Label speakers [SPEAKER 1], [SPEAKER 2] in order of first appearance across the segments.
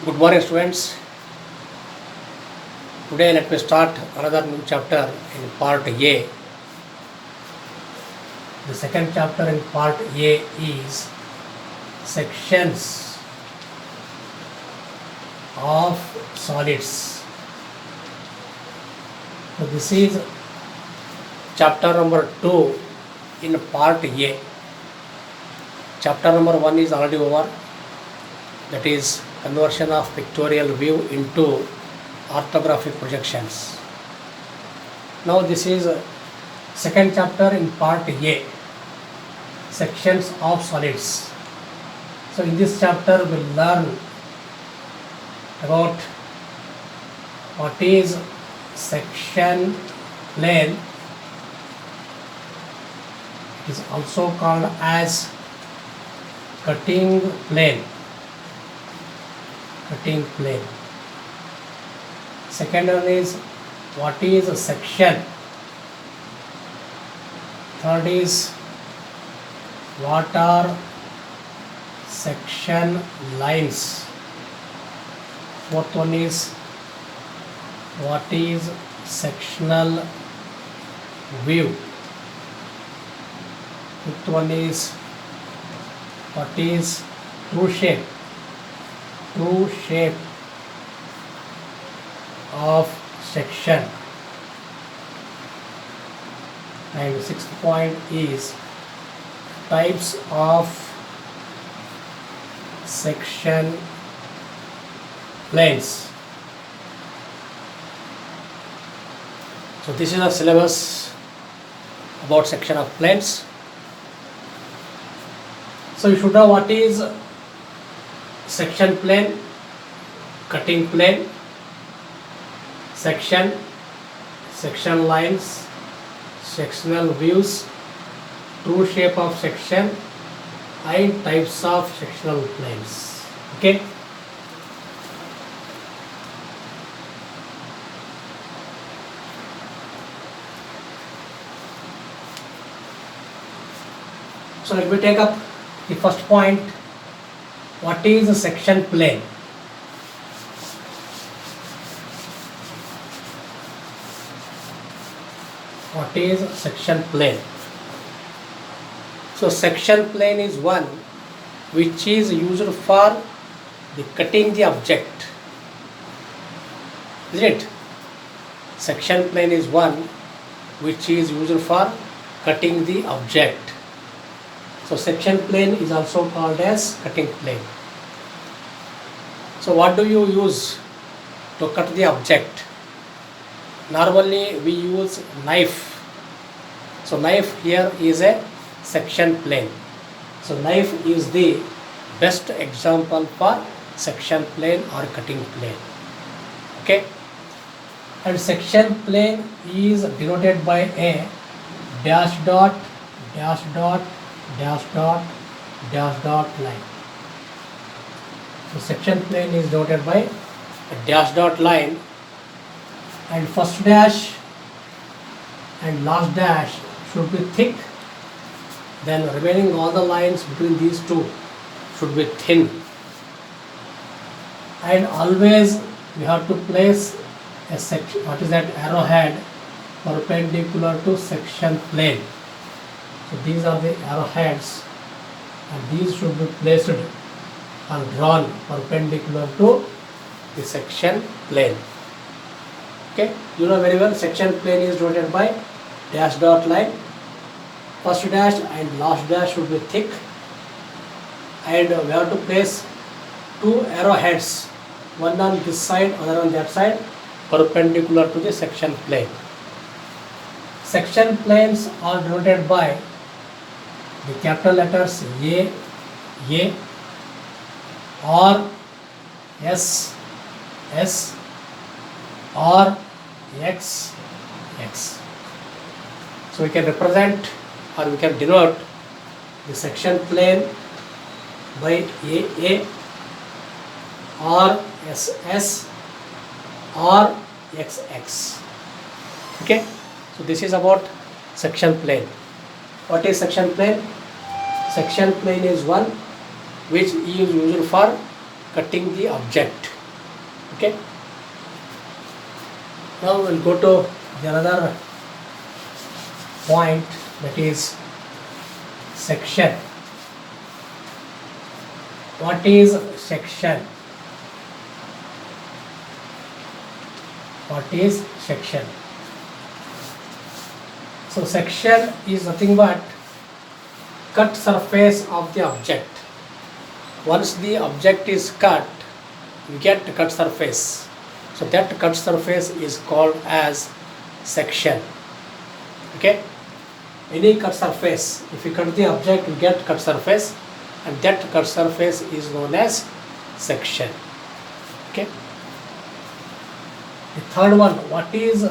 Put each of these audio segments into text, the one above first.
[SPEAKER 1] Good morning, students. Today, let me start another new chapter in part A. The second chapter in part A is sections of solids. So, this is chapter number 2 in part A. Chapter number 1 is already over, that is conversion of pictorial view into orthographic projections. Now this is second chapter in part A, sections of solids. So in this chapter we'll learn about what is section plane. It is also called as cutting plane. Cutting plane. Second one is what is a section. Third is what are section lines. Fourth one is what is sectional view. Fifth one is what is true shape. True shape of section. And sixth point is types of section planes. So this is a syllabus about section of planes. So you should know what is section plane, cutting plane, section lines, sectional views, true shape of section, and types of sectional planes. Okay. So let me take up the first point. What is a section plane? What is a section plane? So section plane is one which is used for the cutting the object. Isn't it? Section plane is one which is used for cutting the object. So section plane is also called as cutting plane. So what do you use to cut the object? Normally we use knife. So knife here is a section plane. So knife is the best example for section plane or cutting plane. Okay. And section plane is denoted by a dash dot, dash dot, dash dot, dash dot line. So section plane is denoted by a dash dot line, and first dash and last dash should be thick, then remaining all the lines between these two should be thin. And always we have to place a section, what is that, arrowhead perpendicular to section plane. So these are the arrowheads, and these should be placed or drawn perpendicular to the section plane. Okay, you know very well section plane is denoted by dash dot line. First dash and last dash should be thick, and we have to place two arrowheads, one on this side, other on that side, perpendicular to the section plane. Section planes are denoted by the capital letters A, or S, or X. So we can represent or we can denote the section plane by AA or SS or XX. Okay. So this is about section plane. What is section plane? Section plane is one which is used for cutting the object. Okay. Now we'll go to the another point, that is section. What is section? What is section? So section is nothing but cut surface of the object. Once the object is cut, we get cut surface. So that cut surface is called as section. Okay. Any cut surface, if you cut the object, you get cut surface, and that cut surface is known as section. Okay. The third one, what is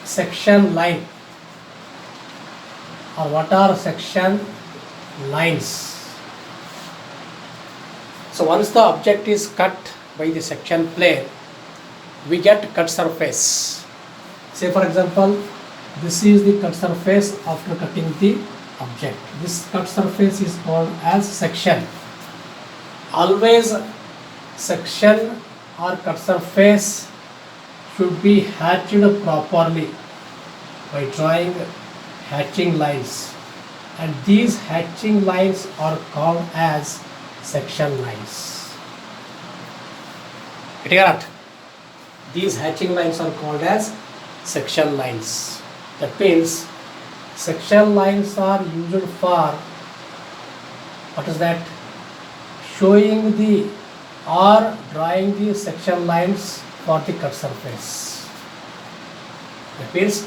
[SPEAKER 1] section line, or what are section lines? So once the object is cut by the section plane, we get cut surface. Say for example, this is the cut surface after cutting the object. This cut surface is called as section. Always section or cut surface should be hatched properly by drawing hatching lines, and these hatching lines are called as section lines. Get it? These hatching lines are called as section lines. That means section lines are used for, what is that? Showing the or drawing the section lines for the cut surface. That means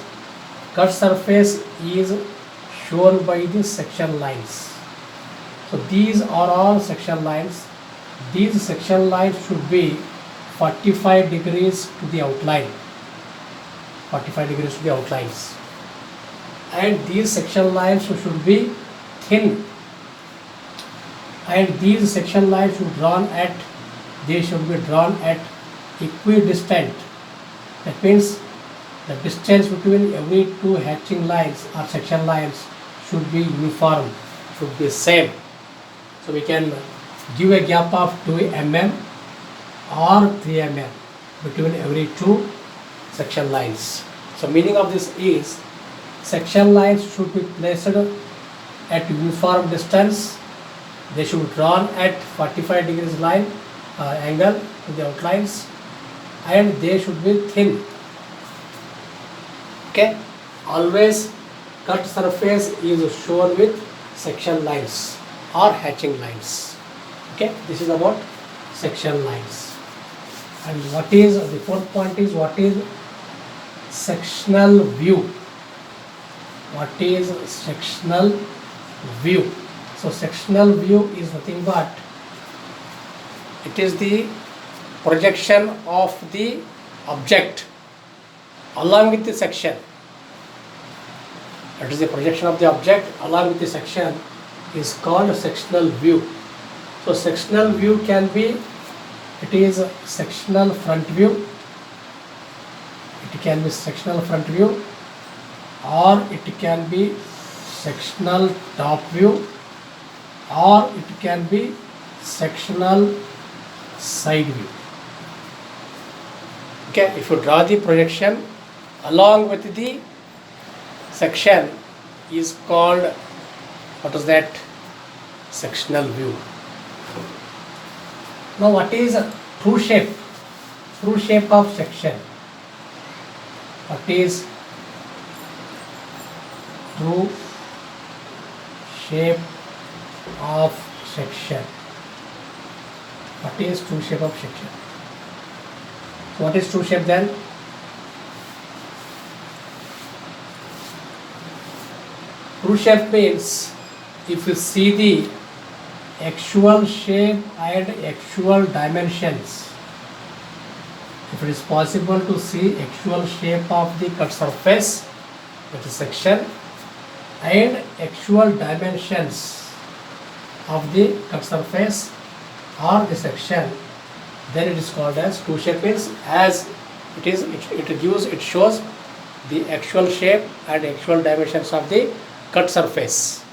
[SPEAKER 1] cut surface is shown by the section lines. So these are all section lines. These section lines should be 45 degrees to the outline. 45 degrees to the outlines. And these section lines should be thin. And these section lines should be drawn at equidistant. That means the distance between every two hatching lines or section lines should be uniform, should be same. So we can give a gap of 2 mm or 3 mm between every two section lines. So meaning of this is, section lines should be placed at uniform distance. They should be drawn at 45 degrees line angle to the outlines, and they should be thin. Okay. Always cut surface is shown with section lines or hatching lines. Okay. This is about section lines. And what is the fourth point is, what is sectional view? What is sectional view? So sectional view is nothing but, it is the projection of the object along with the section. It is the projection of the object along with the section is called sectional view. So sectional view can be, it is sectional front view. It can be sectional front view, or it can be sectional top view, or it can be sectional side view. Okay, if you draw the projection along with the section is called, what is that? Sectional view. Now what is true shape? True shape of section. What is true shape of section? What is true shape of section? So what is true shape then? True shape means, if you see the actual shape and actual dimensions, if it is possible to see actual shape of the cut surface, that is section, and actual dimensions of the cut surface or the section, then it is called as true shape. Means as it shows the actual shape and actual dimensions of the cut surface.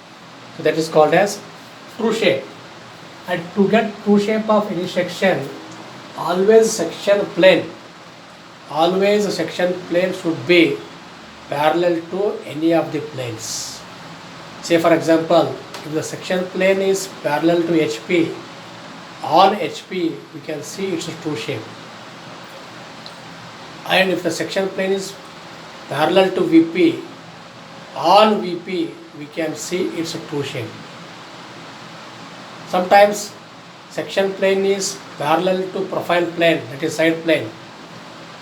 [SPEAKER 1] So that is called as true shape. And to get true shape of any section, always section plane should be parallel to any of the planes. Say for example, if the section plane is parallel to HP, on HP we can see its true shape. And if the section plane is parallel to VP, on VP we can see its true shape. Sometimes section plane is parallel to profile plane, that is side plane.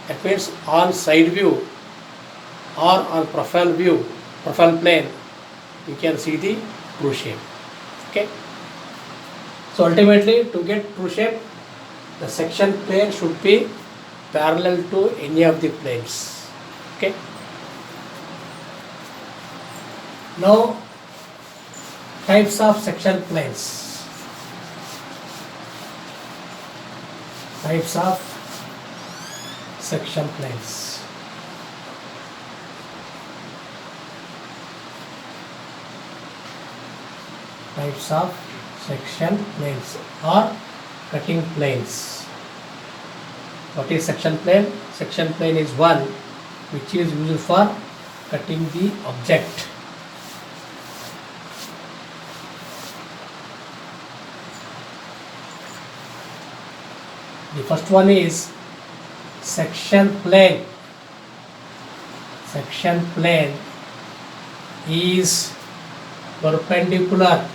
[SPEAKER 1] That means on side view or on profile plane, we can see the true shape. Okay. So ultimately, to get true shape, the section plane should be parallel to any of the planes. Okay. Now, types of section planes. Types of section planes. Types of section planes or cutting planes. What is section plane? Section plane is one which is used for cutting the object. The first one is section plane. Section plane is perpendicular.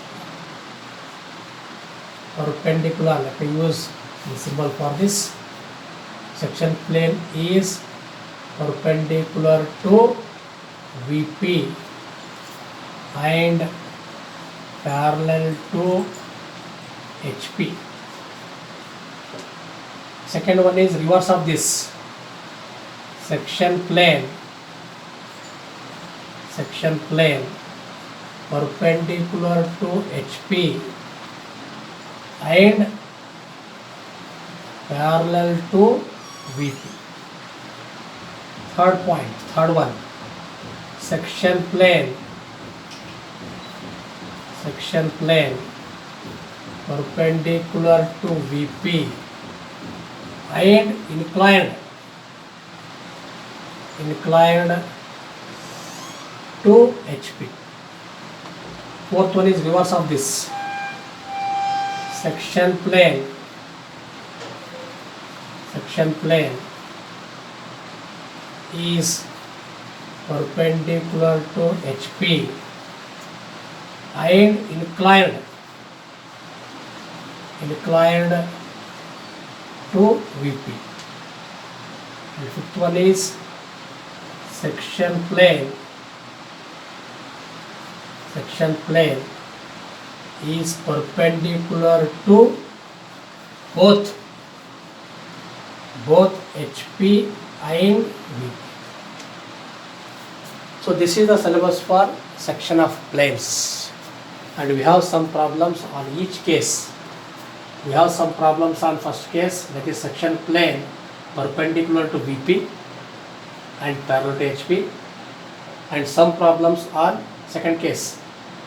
[SPEAKER 1] Let me use the symbol for this. Section plane is perpendicular to VP and parallel to HP. Second one is reverse of this. Section plane perpendicular to HP and parallel to VP. Third one, section plane perpendicular to VP and inclined to HP. Fourth one is reverse of this. Section plane is perpendicular to HP and inclined to VP. And fifth one is section plane is perpendicular to both HP and VP. So this is the syllabus for section of planes, and we have some problems on each case. We have some problems on first case, that is section plane perpendicular to VP and parallel to HP, and some problems on second case,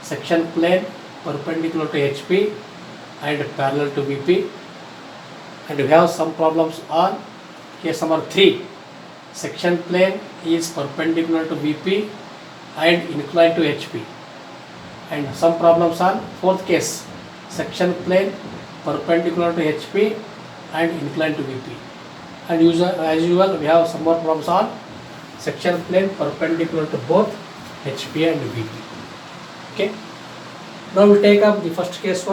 [SPEAKER 1] section plane perpendicular to HP and parallel to VP, and we have some problems on case number 3, section plane is perpendicular to VP and inclined to HP, and some problems on fourth case, section plane perpendicular to HP and inclined to VP, and as usual we have some more problems on section plane perpendicular to both HP and VP. Okay. Now we take up the first case,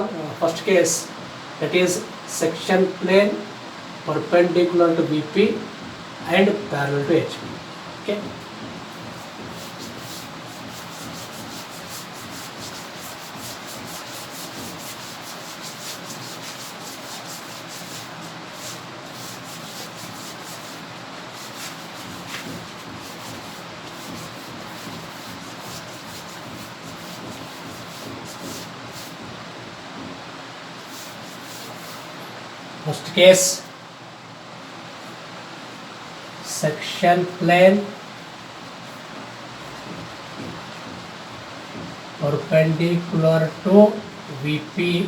[SPEAKER 1] that is section plane perpendicular to VP and parallel to HP. Okay. First case, section plane perpendicular to VP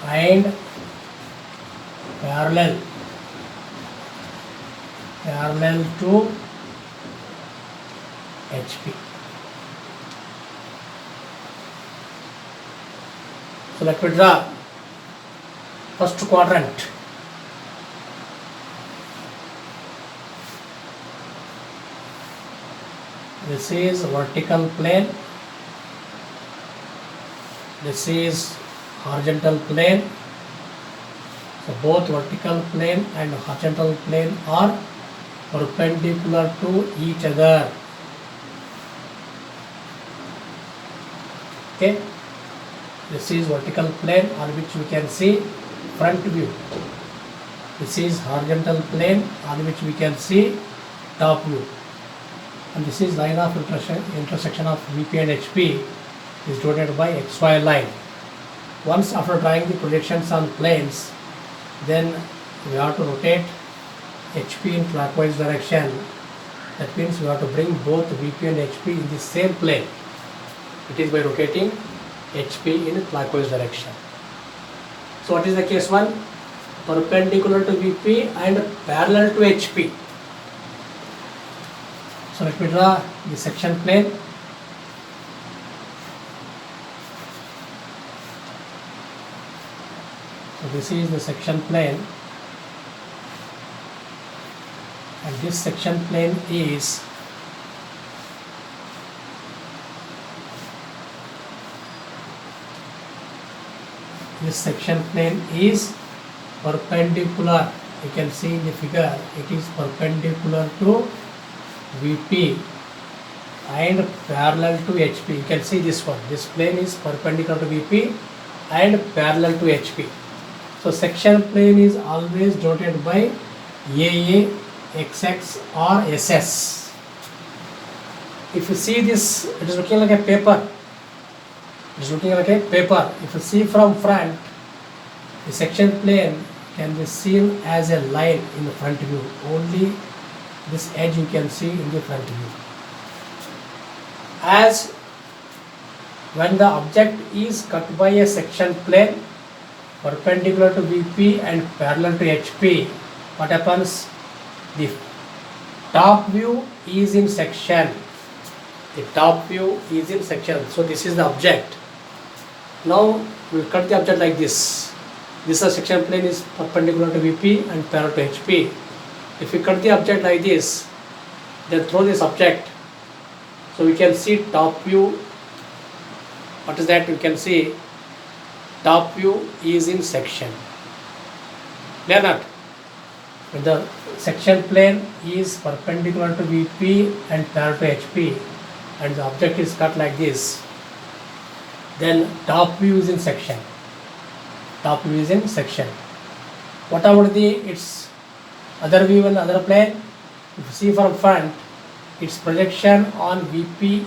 [SPEAKER 1] and parallel to HP. So let me draw first quadrant. This is vertical plane, this is horizontal plane. So both vertical plane and horizontal plane are perpendicular to each other. Okay, this is vertical plane on which we can see front view. This is horizontal plane on which we can see top view. And this is line of intersection of VP and HP is denoted by XY line. Once after drawing the projections on planes, then we have to rotate HP in clockwise direction. That means we have to bring both VP and HP in the same plane. It is by rotating HP in clockwise direction. So what is the case 1? Perpendicular to VP and parallel to HP. So let me draw the section plane. So this is the section plane, and this section plane is perpendicular. You can see in the figure, it is perpendicular to VP and parallel to HP. You can see this one. This plane is perpendicular to VP and parallel to HP. So section plane is always denoted by AA, XX or SS. If you see this, it is looking like a paper. It is looking like a paper. If you see from front, the section plane can be seen as a line in the front view. Only this edge you can see in the front view. As when the object is cut by a section plane perpendicular to VP and parallel to HP, what happens? The top view is in section. The top view is in section. So this is the object. Now we will cut the object like this. This section plane is perpendicular to VP and parallel to HP. If we cut the object like this, then throw this object. So we can see top view. What is that? We can see top view is in section. Clear not? When the section plane is perpendicular to VP and parallel to HP, and the object is cut like this, then top view is in section. Top view is in section. What about its other view and other plane? If you see from front, its projection on VP